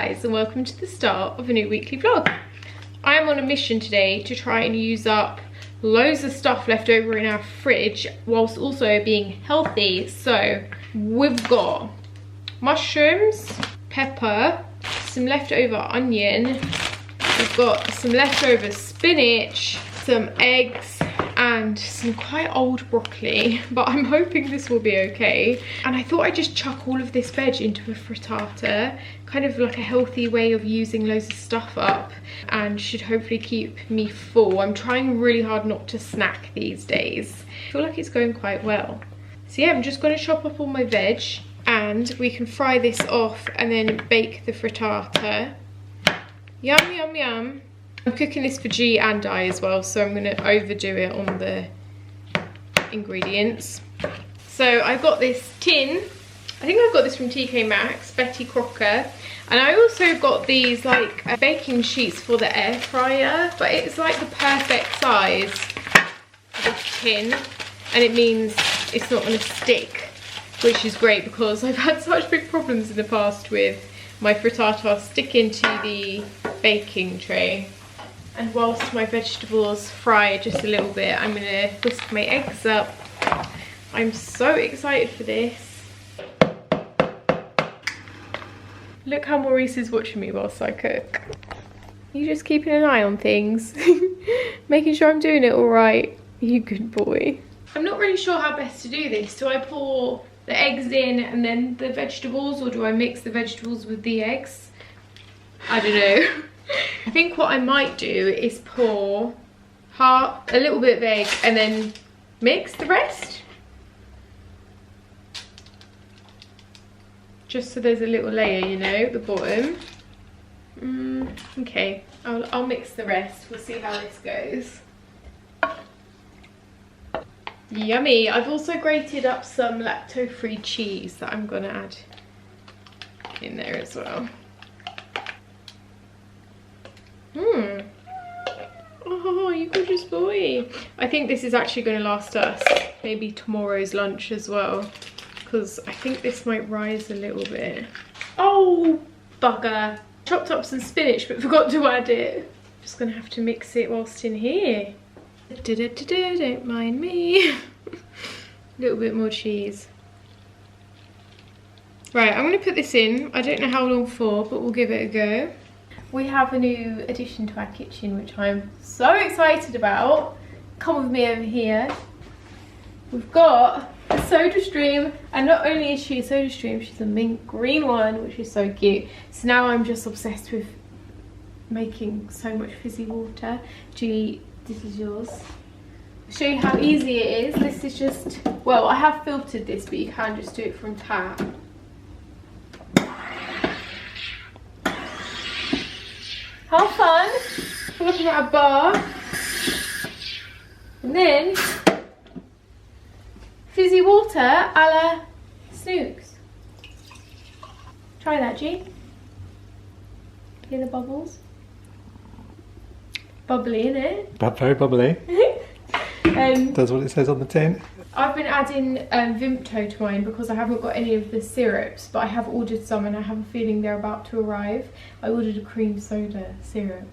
guys, and welcome to the start of a new weekly vlog. I am on a mission today to try and use up loads of stuff left over in our fridge whilst also being healthy. So we've got mushrooms, pepper, some leftover onion, we've got some leftover spinach, some eggs, and some quite old broccoli, but I'm hoping this will be okay. And I thought I'd just chuck all of this veg into a frittata, kind of like a healthy way of using loads of stuff up, and should hopefully keep me full. I'm trying really hard not to snack these days. I feel like it's going quite well. So yeah, I'm just going to chop up all my veg and we can fry this off and then bake the frittata. Yum, yum, yum. I'm cooking this for G and I as well, so I'm going to overdo it on the ingredients. So I've got this tin. I think I've got this from TK Maxx, Betty Crocker. And I also got these like baking sheets for the air fryer, but it's like the perfect size for this tin. And it means it's not going to stick, which is great because I've had such big problems in the past with my frittata sticking to the baking tray. And whilst my vegetables fry just a little bit, I'm going to whisk my eggs up. I'm so excited for this. Look how Maurice is watching me whilst I cook. You just keeping an eye on things. Making sure I'm doing it alright. You good boy. I'm not really sure how best to do this. Do I pour the eggs in and then the vegetables, or do I mix the vegetables with the eggs? I don't know. I think what I might do is pour a little bit of egg and then mix the rest. Just so there's a little layer, you know, at the bottom. Okay, I'll mix the rest. We'll see how this goes. Yummy. I've also grated up some lactose-free cheese that I'm gonna add in there as well. Oh, you gorgeous boy. I think this is actually going to last us maybe tomorrow's lunch as well, because I think this might rise a little bit. Oh, bugger. Chopped up some spinach but forgot to add it. Just going to have to mix it whilst in here. Don't mind me. A little bit more cheese. Right, I'm going to put this in. I don't know how long for, but we'll give it a go. We have a new addition to our kitchen, which I'm so excited about. Come with me over here. We've got a soda stream, and not only is she a soda stream, she's a mint green one, which is so cute. So now I'm just obsessed with making so much fizzy water. Julie, this is yours. I'll show you how easy it is. This is just, well, I have filtered this, but you can just do it from tap. How fun! We're looking at a bar, and then fizzy water a la Snooks. Try that, G. Hear the bubbles? Bubbly, innit? Very bubbly. Does what it says on the tin. I've been adding Vimto to mine because I haven't got any of the syrups, but I have ordered some and I have a feeling they're about to arrive. I ordered a cream soda syrup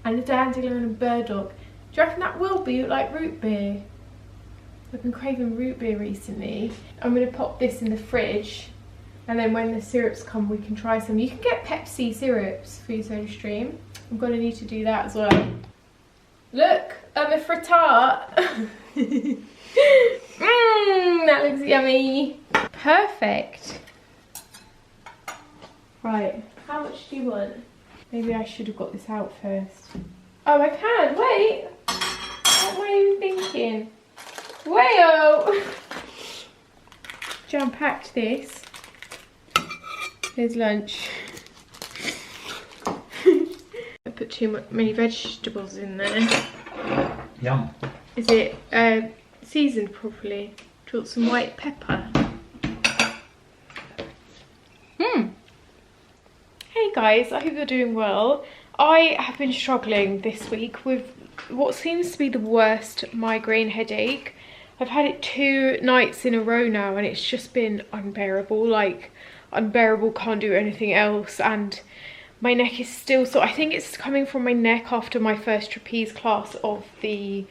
and a dandelion and burdock. Do you reckon that will be like root beer? I've been craving root beer recently. I'm going to pop this in the fridge, and then when the syrups come we can try some. You can get Pepsi syrups for your soda stream. I'm going to need to do that as well. Look, I'm a frittata. That looks yummy. Perfect. Right, how much do you want? Maybe I should have got this out first. Oh, I can, wait. What am I even thinking? Wayo! Jam-packed this. Here's lunch. I put too many vegetables in there. Yum. Is it seasoned properly? Do you want some white pepper? Hey guys, I hope you're doing well. I have been struggling this week with what seems to be the worst migraine headache. I've had it 2 nights in a row now and it's just been unbearable, like unbearable, can't do anything else. And My neck is still sore. I think it's coming from my neck after my first trapeze class of the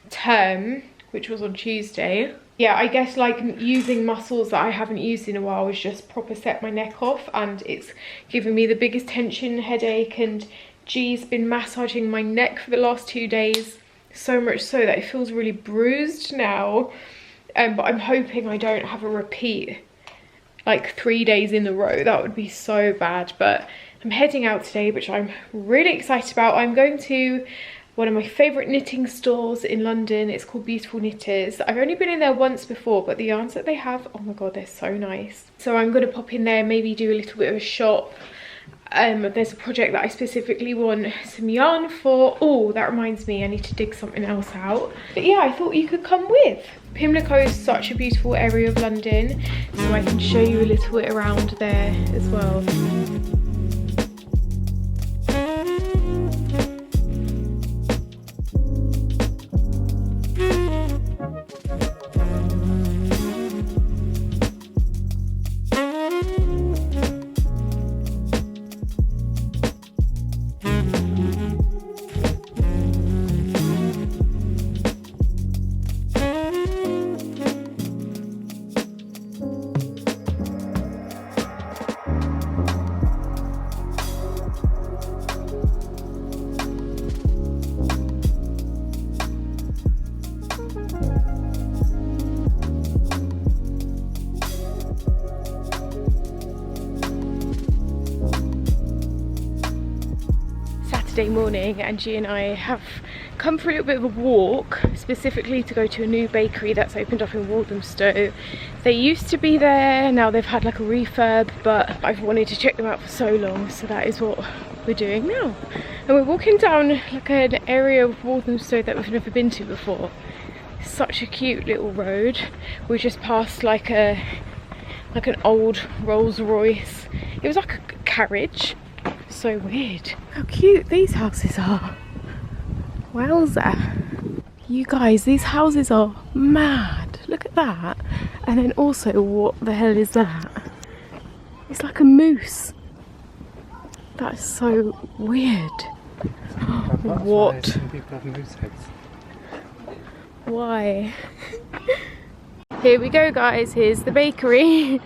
term, which was on Tuesday. Yeah, I guess like using muscles that I haven't used in a while has just proper set my neck off, and it's given me the biggest tension, headache, and G's been massaging my neck for the last 2 days, so much so that it feels really bruised now. But I'm hoping I don't have a repeat like 3 days in a row. That would be so bad. But I'm heading out today, which I'm really excited about. I'm going to one of my favourite knitting stores in London. It's called Beautiful Knitters. I've only been in there once before, but the yarns that they have, oh my god, they're so nice. So I'm going to pop in there, maybe do a little bit of a shop. There's a project that I specifically want some yarn for. Oh, that reminds me, I need to dig something else out. But yeah, I thought you could come with. Pimlico is such a beautiful area of London, so I can show you a little bit around there as well. Morning, and G and I have come for a little bit of a walk, specifically to go to a new bakery that's opened up in Walthamstow. They used to be there, now they've had like a refurb, but I've wanted to check them out for so long, so that is what we're doing now. And we're walking down like an area of Walthamstow that we've never been to before. Such a cute little road. We just passed like an old Rolls Royce. It was like a carriage. So weird. How cute these houses are. Wowza. You guys, these houses are mad. Look at that. And then also, what the hell is that? It's like a moose. That's so weird. What? Some people have moose heads. Why? Here we go, guys. Here's the bakery.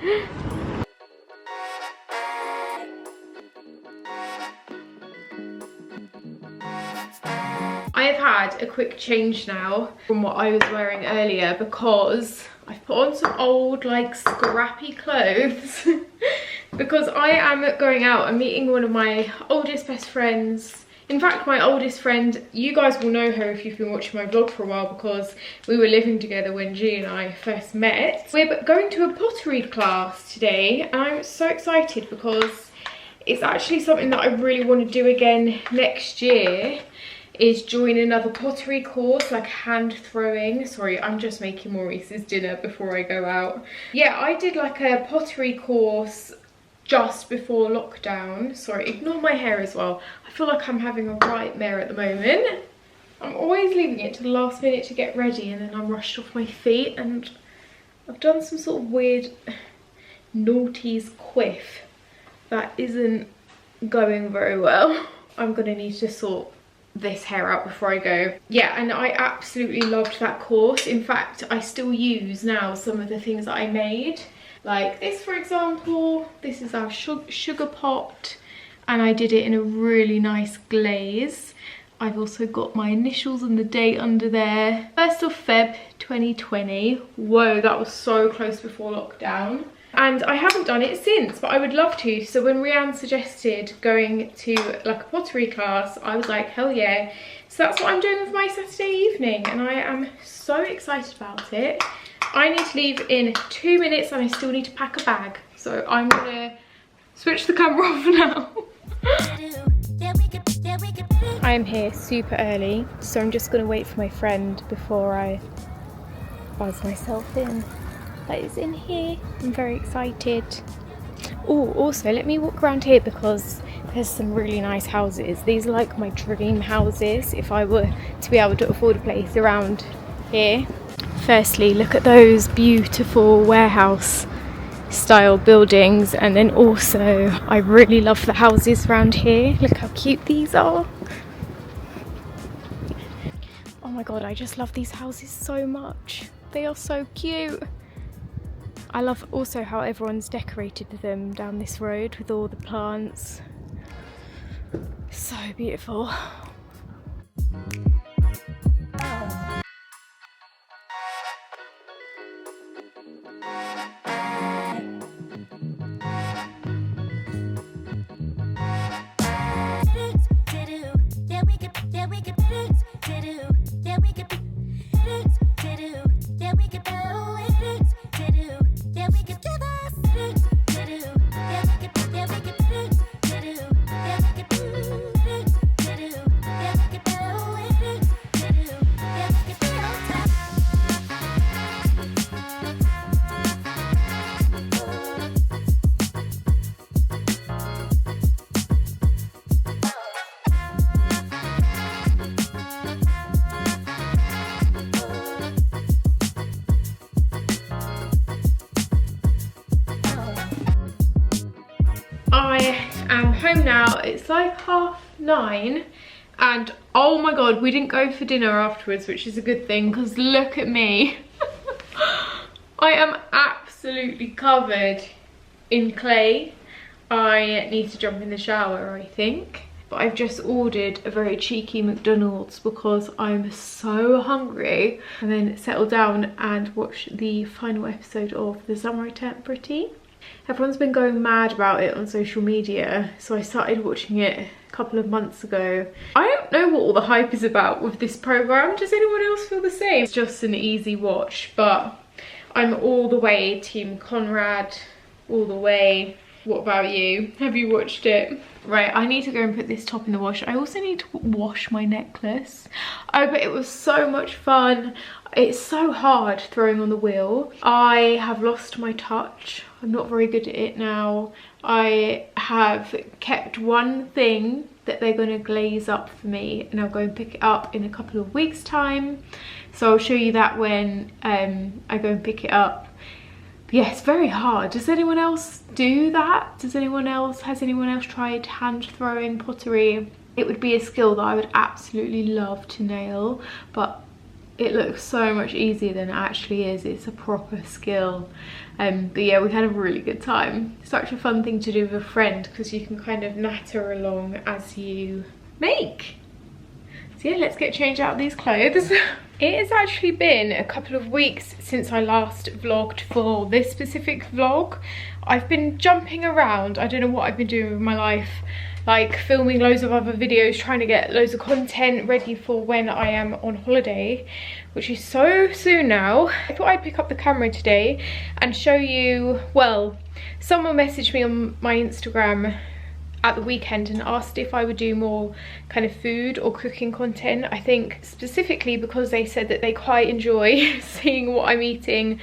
I have had a quick change now from what I was wearing earlier, because I've put on some old like scrappy clothes because I am going out and meeting one of my oldest best friends. In fact, my oldest friend, you guys will know her if you've been watching my vlog for a while, because we were living together when G and I first met. We're going to a pottery class today, and I'm so excited because it's actually something that I really want to do again next year, is join another pottery course, like hand throwing. Sorry, I'm just making Maurice's dinner before I go out. Yeah, I did like a pottery course just before lockdown. Sorry, ignore my hair as well. I feel like I'm having a nightmare at the moment. I'm always leaving it to the last minute to get ready, and then I'm rushed off my feet, and I've done some sort of weird noughties quiff that isn't going very well. I'm gonna need to sort this hair out before I go. Yeah, and I absolutely loved that course. In fact, I still use now some of the things that I made, like this for example. This is our sugar pot, and I did it in a really nice glaze. I've also got my initials and the date under there, 1st of Feb 2020. Whoa, that was so close before lockdown. And I haven't done it since, but I would love to. So when Rianne suggested going to like a pottery class, I was like, hell yeah. So that's what I'm doing with my Saturday evening, and I am so excited about it. I need to leave in 2 minutes, and I still need to pack a bag. So I'm gonna switch the camera off now. I am here super early, so I'm just gonna wait for my friend before I buzz myself in. That is in here. I'm very excited. Oh, also let me walk around here because there's some really nice houses. These are like my dream houses if I were to be able to afford a place around here. Firstly, look at those beautiful warehouse style buildings, and then also I really love the houses around here. Look how cute these are. Oh my god, I just love these houses so much. They are so cute. I love also how everyone's decorated them down this road with all the plants. So beautiful. I am home now. It's like 9:30 and oh my god, we didn't go for dinner afterwards, which is a good thing because look at me. I am absolutely covered in clay. I need to jump in the shower, I think. But I've just ordered a very cheeky McDonald's because I'm so hungry, and then settle down and watch the final episode of The Summer I Turned Pretty. Everyone's been going mad about it on social media, so I started watching it a couple of months ago. I don't know what all the hype is about with this programme. Does anyone else feel the same? It's just an easy watch, but I'm all the way Team Conrad, all the way. What about you? Have you watched it? Right, I need to go and put this top in the wash. I also need to wash my necklace. Oh, but it was so much fun. It's so hard throwing on the wheel. I have lost my touch. I'm not very good at it now. I have kept one thing that they're going to glaze up for me, and I'll go and pick it up in a couple of weeks' time. So I'll show you that when I go and pick it up. Yeah, it's very hard. Does anyone else do that? Has anyone else tried hand throwing pottery? It would be a skill that I would absolutely love to nail, but it looks so much easier than it actually is. It's a proper skill. But yeah, we had a really good time. Such a fun thing to do with a friend because you can kind of natter along as you make. So yeah, let's get changed out of these clothes. It has actually been a couple of weeks since I last vlogged for this specific vlog. I've been jumping around. I don't know what I've been doing with my life, like filming loads of other videos, trying to get loads of content ready for when I am on holiday, which is so soon now. I thought I'd pick up the camera today and show you, well, someone messaged me on my Instagram at the weekend and asked if I would do more kind of food or cooking content. I think specifically because they said that they quite enjoy seeing what I'm eating,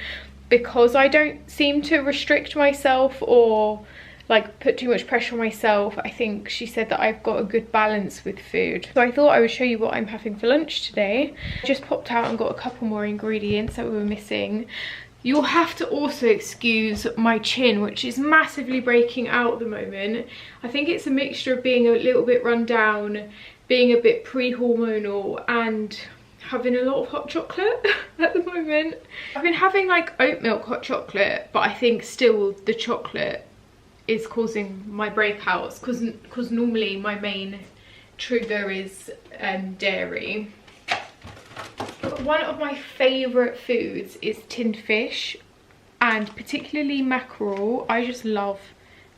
because I don't seem to restrict myself or like put too much pressure on myself. I think she said that I've got a good balance with food. So I thought I would show you what I'm having for lunch today. I just popped out and got a couple more ingredients that we were missing. You'll have to also excuse my chin, which is massively breaking out at the moment. I think it's a mixture of being a little bit run down, being a bit pre-hormonal, and having a lot of hot chocolate at the moment. I've been having like oat milk hot chocolate, but I think still the chocolate is causing my breakouts because normally my main trigger is dairy. One of my favourite foods is tinned fish, and particularly mackerel. I just love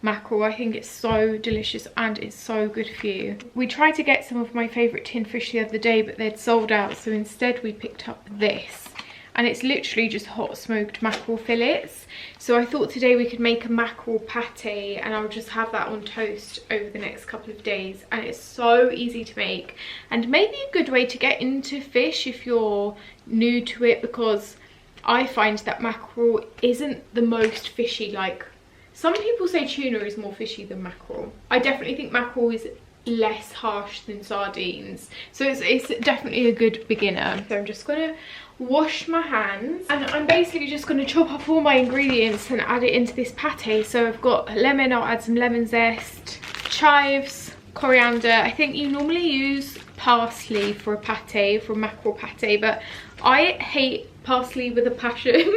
mackerel. I think it's so delicious and it's so good for you. We tried to get some of my favourite tinned fish the other day, but they'd sold out, so instead we picked up this. And it's literally just hot smoked mackerel fillets. So I thought today we could make a mackerel pate, and I'll just have that on toast over the next couple of days. And it's so easy to make, and maybe a good way to get into fish if you're new to it, because I find that mackerel isn't the most fishy. Like, some people say tuna is more fishy than mackerel. I definitely think mackerel is less harsh than sardines, so it's definitely a good beginner. So I'm just gonna wash my hands, and I'm basically just going to chop up all my ingredients and add it into this pate. So I've got lemon, I'll add some lemon zest, chives, coriander. I think you normally use parsley for a pate, for a mackerel pate, but I hate parsley with a passion.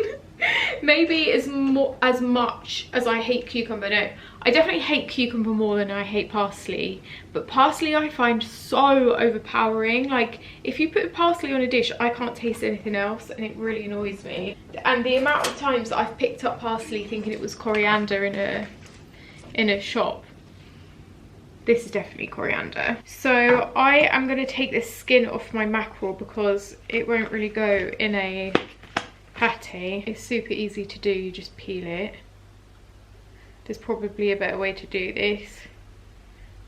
Maybe as much as I hate cucumber. No, I definitely hate cucumber more than I hate parsley, but parsley I find so overpowering. Like, if you put parsley on a dish, I can't taste anything else, and it really annoys me. And the amount of times that I've picked up parsley thinking it was coriander in a shop, this is definitely coriander. So I am going to take the skin off my mackerel because it won't really go in a pate. It's super easy to do, you just peel it. There's probably a better way to do this,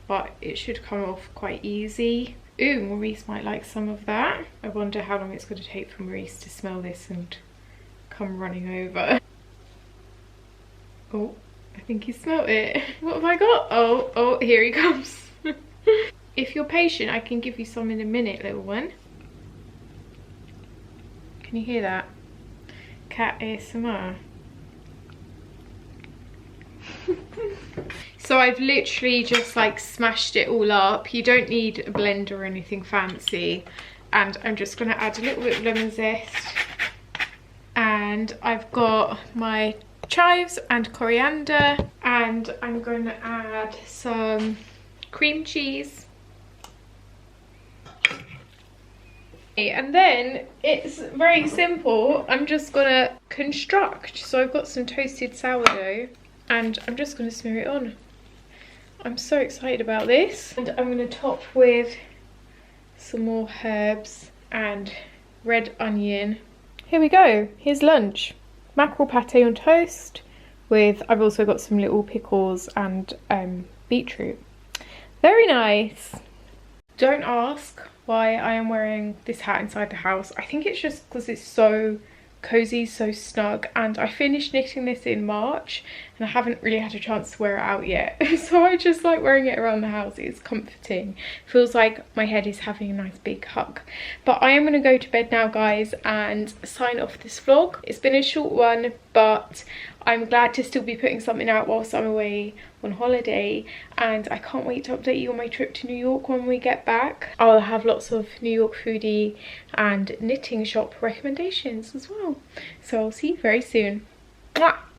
but it should come off quite easy. Ooh, Maurice might like some of that. I wonder how long it's going to take for Maurice to smell this and come running over. Oh, I think he smelled it. What have I got? Oh, here he comes. If you're patient, I can give you some in a minute, little one. Can you hear that? Cat ASMR. So I've literally just like smashed it all up. You don't need a blender or anything fancy. And I'm just going to add a little bit of lemon zest. And I've got my chives and coriander. And I'm going to add some cream cheese. And then it's very simple. I'm just gonna construct. So I've got some toasted sourdough and I'm just gonna smear it on. I'm so excited about this. And I'm gonna top with some more herbs and red onion. Here we go, here's lunch. Mackerel pate on toast with, I've also got some little pickles and beetroot. Very nice. Don't ask why I am wearing this hat inside the house. I think it's just because it's so cozy, so snug, and I finished knitting this in March and I haven't really had a chance to wear it out yet. So I just like wearing it around the house. It's comforting. Feels like my head is having a nice big hug. But I am going to go to bed now, guys, and sign off this vlog. It's been a short one, but I'm glad to still be putting something out whilst I'm away on holiday, and I can't wait to update you on my trip to New York when we get back. I'll have lots of New York foodie and knitting shop recommendations as well. So I'll see you very soon. Mwah!